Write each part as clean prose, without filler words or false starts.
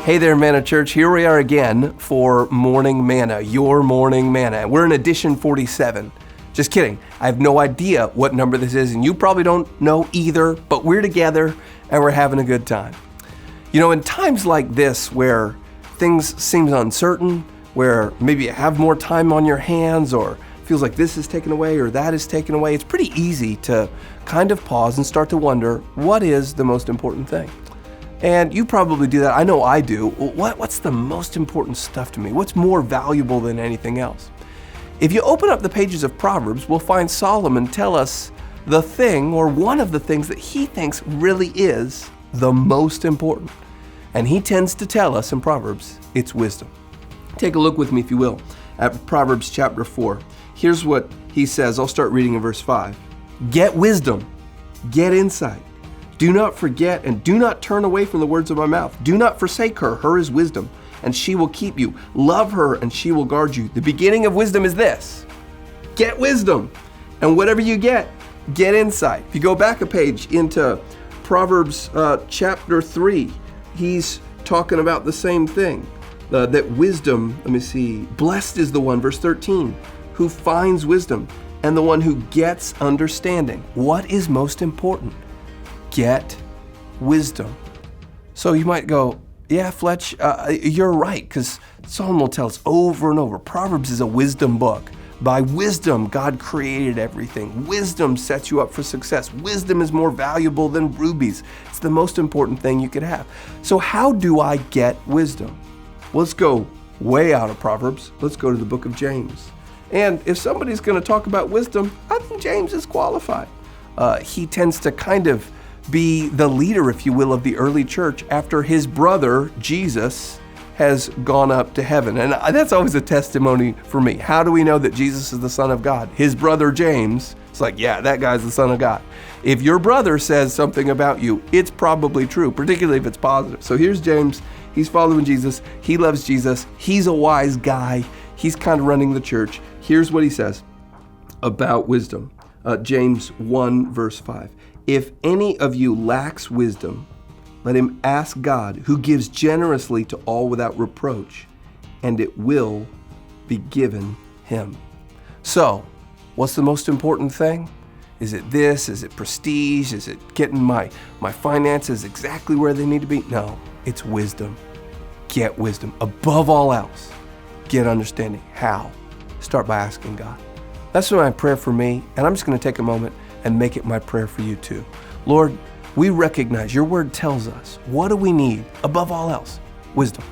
Hey there, Manna Church. Here we are again for Morning Manna, your Morning Manna. We're in edition 47. Just kidding. I have no idea what number this is, and you probably don't know either, but we're together and we're having a good time. You know, in times like this where things seem uncertain, where maybe you have more time on your hands or feels like this is taken away or that is taken away, it's pretty easy to kind of pause and start to wonder, what is the most important thing? And you probably do that. I know I do. What's the most important stuff to me? What's more valuable than anything else? If you open up the pages of Proverbs, we'll find Solomon tell us the thing or one of the things that he thinks really is the most important. And he tends to tell us in Proverbs, it's wisdom. Take a look with me, if you will, at Proverbs chapter 4. Here's what he says. I'll start reading in verse 5. Get wisdom, get insight. Do not forget and do not turn away from the words of my mouth. Do not forsake her. Her is wisdom, and she will keep you. Love her, and she will guard you. The beginning of wisdom is this. Get wisdom. And whatever you get insight. If you go back a page into Proverbs chapter 3, he's talking about the same thing. That wisdom, let me see, blessed is the one, verse 13, who finds wisdom, and the one who gets understanding. What is most important? Get wisdom. So you might go, yeah, Fletch, you're right, because Solomon will tell us over and over, Proverbs is a wisdom book. By wisdom, God created everything. Wisdom sets you up for success. Wisdom is more valuable than rubies. It's the most important thing you could have. So how do I get wisdom? Well, let's go way out of Proverbs. Let's go to the book of James. And if somebody's going to talk about wisdom, I think James is qualified. He tends to kind of be the leader, if you will, of the early church after his brother, Jesus, has gone up to heaven. And that's always a testimony for me. How do we know that Jesus is the Son of God? His brother, James, is like, yeah, that guy's the Son of God. If your brother says something about you, it's probably true, particularly if it's positive. So here's James. He's following Jesus. He loves Jesus. He's a wise guy. He's kind of running the church. Here's what he says about wisdom. James 1, verse 5. If any of you lacks wisdom, let him ask God, who gives generously to all without reproach, and it will be given him. So, what's the most important thing? Is it this? Is it prestige? Is it getting my finances exactly where they need to be? No, it's wisdom. Get wisdom. Above all else, get understanding. How? Start by asking God. That's my prayer for me, and I'm just going to take a moment and make it my prayer for you too. Lord, we recognize your word tells us, what do we need above all else? Wisdom.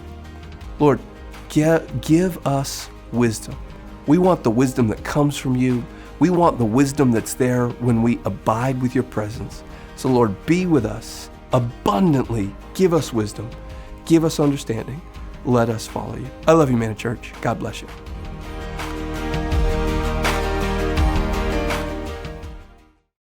Lord, give us wisdom. We want the wisdom that comes from you. We want the wisdom that's there when we abide with your presence. So Lord, be with us abundantly. Give us wisdom. Give us understanding. Let us follow you. I love you, Manna Church. God bless you.